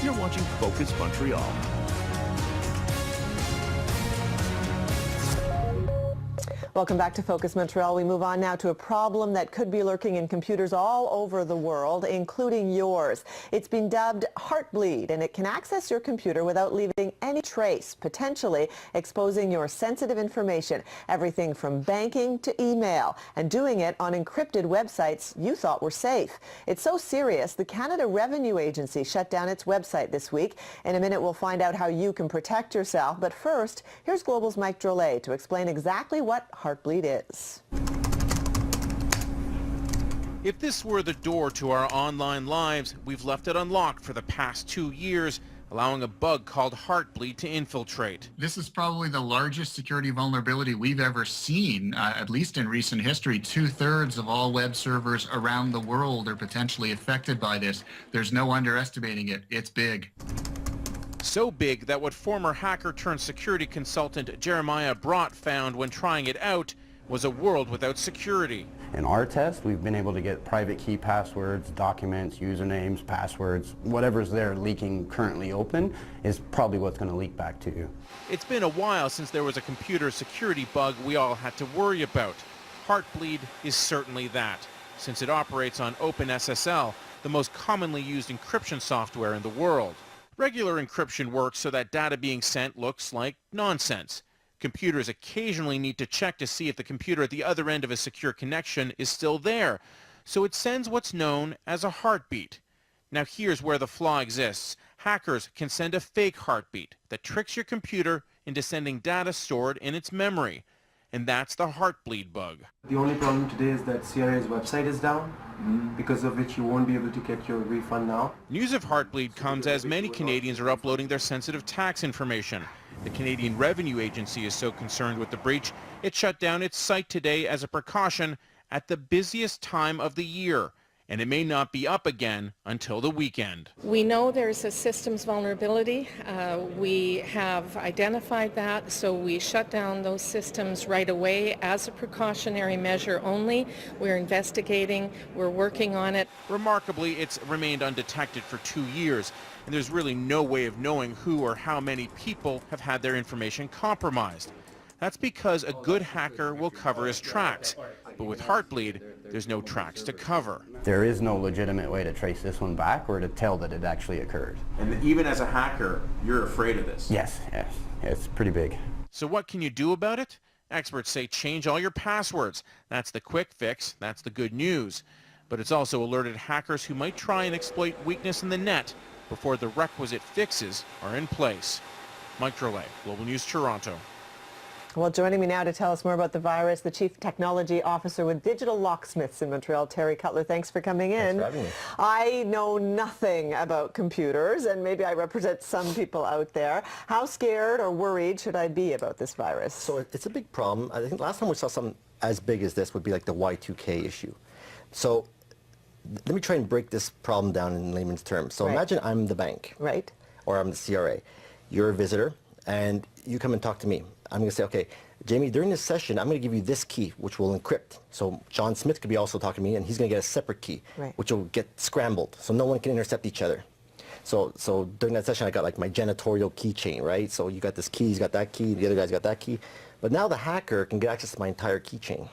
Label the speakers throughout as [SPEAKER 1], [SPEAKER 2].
[SPEAKER 1] You're watching Focus Montreal.
[SPEAKER 2] Welcome back to Focus Montreal. We move on now to a problem that could be lurking in computers all over the world, including yours. It's been dubbed HeartBleed, and it can access your computer without leaving any trace, potentially exposing your sensitive information, everything from banking to email, and doing it on encrypted websites you thought were safe. It's so serious, the Canada Revenue Agency shut down its website this week. In a minute, we'll find out how you can protect yourself. But first, here's Global's Mike Drolet to explain exactly what HeartBleed is.
[SPEAKER 3] If this were the door to our online lives, we've left it unlocked for the past 2 years, allowing a bug called HeartBleed to infiltrate.
[SPEAKER 4] This is probably the largest security vulnerability we've ever seen, at least in recent history. 2/3 of all web servers around the world are potentially affected by this. There's no underestimating it. It's big.
[SPEAKER 3] So big that what former hacker turned security consultant Jeremiah Brott found when trying it out was a world without security.
[SPEAKER 5] In our test, we've been able to get private key passwords, documents, usernames, passwords, whatever's there leaking currently open is probably what's going to leak back to you.
[SPEAKER 3] It's been a while since there was a computer security bug we all had to worry about. HeartBleed is certainly that, since it operates on OpenSSL, the most commonly used encryption software in the world. Regular encryption works so that data being sent looks like nonsense. Computers occasionally need to check to see if the computer at the other end of a secure connection is still there, so it sends what's known as a heartbeat. Now here's where the flaw exists. Hackers can send a fake heartbeat that tricks your computer into sending data stored in its memory, and that's the HeartBleed bug.
[SPEAKER 6] The only problem today is that CRA's website is down, because of which you won't be able to get your refund now.
[SPEAKER 3] News of HeartBleed comes as many Canadians are uploading their sensitive tax information. The Canadian Revenue Agency is so concerned with the breach, it shut down its site today as a precaution at the busiest time of the year, and it may not be up again until the weekend.
[SPEAKER 7] We know there's a systems vulnerability. We have identified that, so we shut down those systems right away as a precautionary measure only. We're investigating, we're working on it.
[SPEAKER 3] Remarkably, it's remained undetected for 2 years, and there's really no way of knowing who or how many people have had their information compromised. That's because a good hacker will cover his tracks, but with HeartBleed, there's no tracks to cover.
[SPEAKER 5] There is no legitimate way to trace this one back or to tell that it actually occurred.
[SPEAKER 3] And even as a hacker, you're afraid of this?
[SPEAKER 5] Yes, it's pretty big.
[SPEAKER 3] So what can you do about it? Experts say change all your passwords. That's the quick fix, that's the good news. But it's also alerted hackers who might try and exploit weakness in the net before the requisite fixes are in place. Mike Drolet, Global News, Toronto.
[SPEAKER 2] Well, joining me now to tell us more about the virus, the Chief Technology Officer with Digital Locksmiths in Montreal, Terry Cutler. Thanks for coming in.
[SPEAKER 8] Thanks for having me.
[SPEAKER 2] I know nothing about computers, and maybe I represent some people out there. How scared or worried should I be about this virus?
[SPEAKER 8] So it's a big problem. I think last time we saw something as big as this would be like the Y2K issue. So let me try and break this problem down in layman's terms. So imagine I'm the bank.
[SPEAKER 2] Right.
[SPEAKER 8] Or I'm the CRA. You're a visitor, and you come and talk to me. I'm going to say, okay, Jamie, during this session, I'm going to give you this key, which will encrypt. So John Smith could be also talking to me, and he's going to get a separate key, which will get scrambled, so no one can intercept each other. So during that session, I got like my janitorial keychain, right? So you got this key, he's got that key, the other guy's got that key. But now the hacker can get access to my entire keychain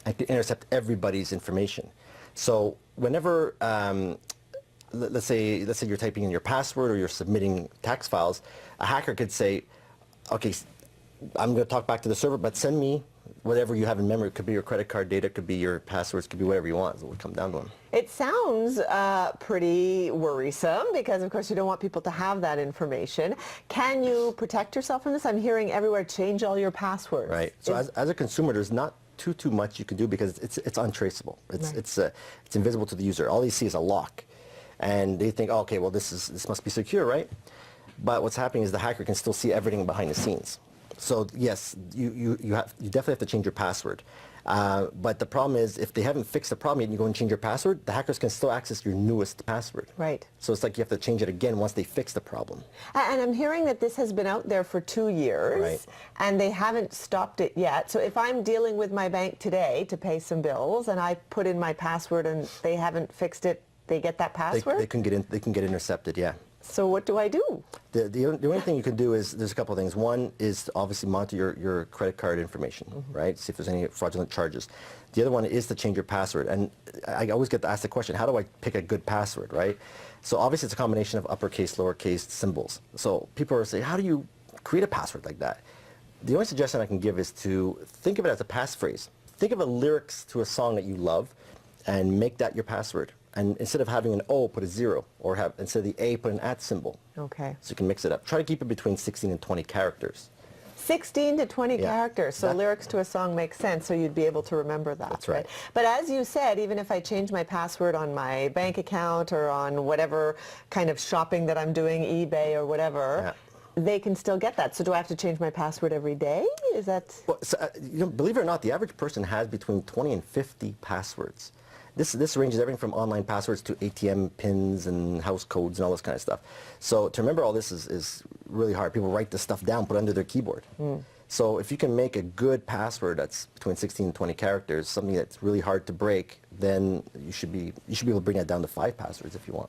[SPEAKER 8] and can intercept everybody's information. So whenever, let's say you're typing in your password or you're submitting tax files, a hacker could say, okay, I'm going to talk back to the server, but send me whatever you have in memory. It could be your credit card data, it could be your passwords, it could be whatever you want. So it would come down to them.
[SPEAKER 2] It sounds pretty worrisome because, of course, you don't want people to have that information. Can you protect yourself from this? I'm hearing everywhere, change all your passwords.
[SPEAKER 8] Right. So as a consumer, there's not too much you can do because it's untraceable. It's invisible to the user. All they see is a lock, and they think, oh, okay, well this must be secure, right? But what's happening is the hacker can still see everything behind the scenes. So yes, you definitely have to change your password. But the problem is, if they haven't fixed the problem yet and you go and change your password, the hackers can still access your newest password.
[SPEAKER 2] Right.
[SPEAKER 8] So it's like you have to change it again once they fix the problem.
[SPEAKER 2] And I'm hearing that this has been out there for 2 years, and they haven't stopped it yet. So if I'm dealing with my bank today to pay some bills and I put in my password and they haven't fixed it, they get that password?
[SPEAKER 8] They can get intercepted, yeah.
[SPEAKER 2] So what do I do?
[SPEAKER 8] The only thing you can do is, there's a couple of things. One is to obviously monitor your credit card information, right? See if there's any fraudulent charges. The other one is to change your password. And I always get to ask the question, how do I pick a good password, right? So obviously it's a combination of uppercase, lowercase symbols. So people are saying, how do you create a password like that? The only suggestion I can give is to think of it as a passphrase. Think of a lyrics to a song that you love and make that your password. And instead of having an O, put a 0, or instead of the A, put an @ symbol.
[SPEAKER 2] Okay.
[SPEAKER 8] So you can mix it up. Try to keep it between 16 and 20 characters.
[SPEAKER 2] 16 to 20
[SPEAKER 8] Yeah.
[SPEAKER 2] characters, so lyrics to a song makes sense, so you'd be able to remember that.
[SPEAKER 8] That's right.
[SPEAKER 2] But as you said, even if I change my password on my bank account or on whatever kind of shopping that I'm doing, eBay or whatever, they can still get that. So do I have to change my password every day? Is that...
[SPEAKER 8] Well, so, believe it or not, the average person has between 20 and 50 passwords. This ranges everything from online passwords to ATM pins and house codes and all this kind of stuff. So to remember all this is really hard. People write this stuff down, put it under their keyboard. So if you can make a good password that's between 16 and 20 characters, something that's really hard to break, then you should be able to bring that down to 5 passwords if you want.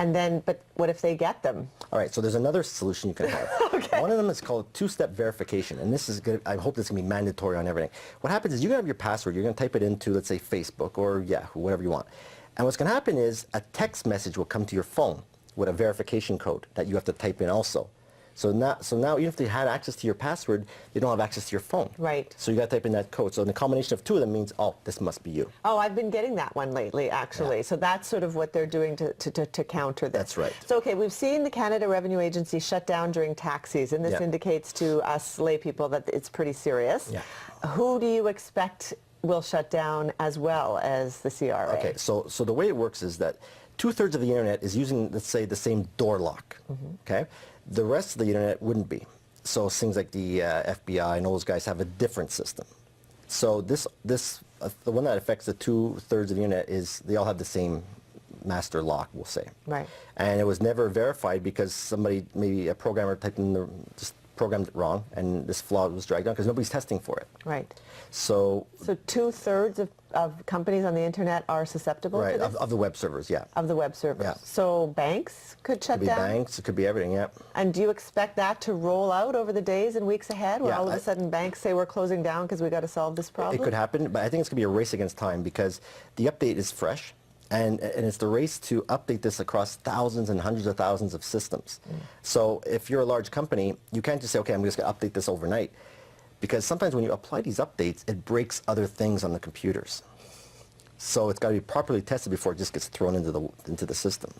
[SPEAKER 2] And then, but what if they get them?
[SPEAKER 8] All right, so there's another solution you can have.
[SPEAKER 2] Okay.
[SPEAKER 8] One of them is called two-step verification, and this is good. I hope this is going to be mandatory on everything. What happens is you're going to have your password. You're going to type it into, let's say, Facebook or Yahoo, whatever you want. And what's going to happen is a text message will come to your phone with a verification code that you have to type in also. So now even if they had access to your password, you don't have access to your phone.
[SPEAKER 2] Right.
[SPEAKER 8] So you got to type in that code. So the combination of two of them means, oh, this must be you.
[SPEAKER 2] Oh, I've been getting that one lately, actually.
[SPEAKER 8] Yeah.
[SPEAKER 2] So that's sort of what they're doing to counter this.
[SPEAKER 8] That's right.
[SPEAKER 2] So, okay, we've seen the Canada Revenue Agency shut down during tax season. This indicates to us lay people that it's pretty serious.
[SPEAKER 8] Yeah.
[SPEAKER 2] Who do you expect will shut down as well as the CRA?
[SPEAKER 8] Okay, so the way it works is that 2/3 of the internet is using, let's say, the same door lock. Okay, the rest of the internet wouldn't be. So things like the FBI and all those guys have a different system. So the one that affects the 2/3 of the internet is they all have the same master lock, we'll say.
[SPEAKER 2] Right.
[SPEAKER 8] And it was never verified because somebody, maybe a programmer typed in just programmed it wrong, and this flaw was dragged down because nobody's testing for it.
[SPEAKER 2] Right.
[SPEAKER 8] So
[SPEAKER 2] 2/3 of companies on the internet are susceptible
[SPEAKER 8] right,
[SPEAKER 2] to this?
[SPEAKER 8] of the web servers, yeah.
[SPEAKER 2] Of the web servers.
[SPEAKER 8] Yeah.
[SPEAKER 2] So banks could shut
[SPEAKER 8] It could be
[SPEAKER 2] down?
[SPEAKER 8] banks, it could be everything, yeah.
[SPEAKER 2] And do you expect that to roll out over the days and weeks ahead, where
[SPEAKER 8] Yeah,
[SPEAKER 2] all of a sudden banks say we're closing down because we got to solve this problem?
[SPEAKER 8] It could happen, but I think it's going to be a race against time because the update is fresh, and it's the race to update this across thousands and hundreds of thousands of systems. So if you're a large company, you can't just say, okay, I'm just going to update this overnight, because sometimes when you apply these updates, it breaks other things on the computers. So it's got to be properly tested before it just gets thrown into the system.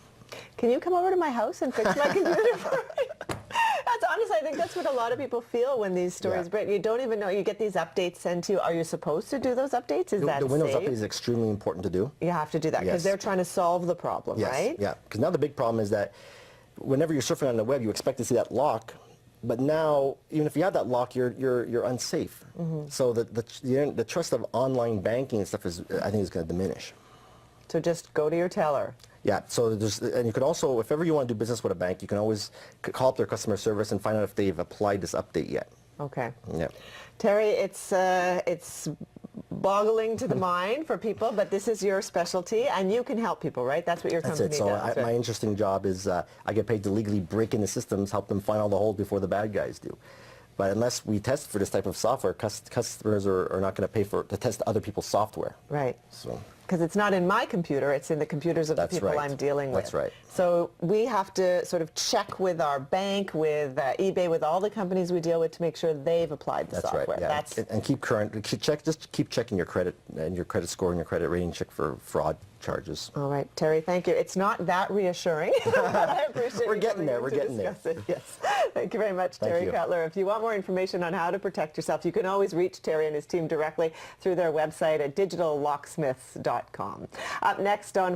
[SPEAKER 2] Can you come over to my house and fix my computer for me? That's honestly, I think that's what a lot of people feel when these stories break. You don't even know. You get these updates sent to you. Are you supposed to do those updates? Is that
[SPEAKER 8] The Windows
[SPEAKER 2] safe?
[SPEAKER 8] update is extremely important to do.
[SPEAKER 2] You have to do that because
[SPEAKER 8] Yes.
[SPEAKER 2] they're trying to solve the problem,
[SPEAKER 8] Yes,
[SPEAKER 2] right?
[SPEAKER 8] yeah. Because now the big problem is that whenever you're surfing on the web, you expect to see that lock, but now even if you have that lock, you're unsafe. So the trust of online banking and stuff I think is going to diminish.
[SPEAKER 2] So just go to your teller.
[SPEAKER 8] Yeah. So and you could also, if ever you want to do business with a bank, you can always call up their customer service and find out if they've applied this update yet.
[SPEAKER 2] Okay.
[SPEAKER 8] Yeah.
[SPEAKER 2] Terry, it's boggling to the mind for people, but this is your specialty, and you can help people, right? That's what your
[SPEAKER 8] That's
[SPEAKER 2] company
[SPEAKER 8] it. So
[SPEAKER 2] does.
[SPEAKER 8] my interesting job is I get paid to legally break into systems, help them find all the holes before the bad guys do. But unless we test for this type of software, customers are not going to pay to test other people's software.
[SPEAKER 2] Right.
[SPEAKER 8] So.
[SPEAKER 2] Because it's not in my computer, it's in the computers of the
[SPEAKER 8] That's
[SPEAKER 2] people
[SPEAKER 8] right.
[SPEAKER 2] I'm dealing with.
[SPEAKER 8] That's right.
[SPEAKER 2] So we have to sort of check with our bank, with eBay, with all the companies we deal with to make sure they've applied the
[SPEAKER 8] That's
[SPEAKER 2] software.
[SPEAKER 8] right. Yeah. And keep current. Just keep checking your credit and your credit score and your credit rating. Check for fraud charges.
[SPEAKER 2] All right, Terry, thank you. It's not that reassuring, but I appreciate
[SPEAKER 8] We're
[SPEAKER 2] you
[SPEAKER 8] getting
[SPEAKER 2] coming
[SPEAKER 8] there.
[SPEAKER 2] in
[SPEAKER 8] We're
[SPEAKER 2] to
[SPEAKER 8] getting there.
[SPEAKER 2] discuss it. Yes. Thank you very much,
[SPEAKER 8] Thank
[SPEAKER 2] Terry
[SPEAKER 8] you.
[SPEAKER 2] Cutler. If you want more information on how to protect yourself, you can always reach Terry and his team directly through their website at digitallocksmiths.com. Up next on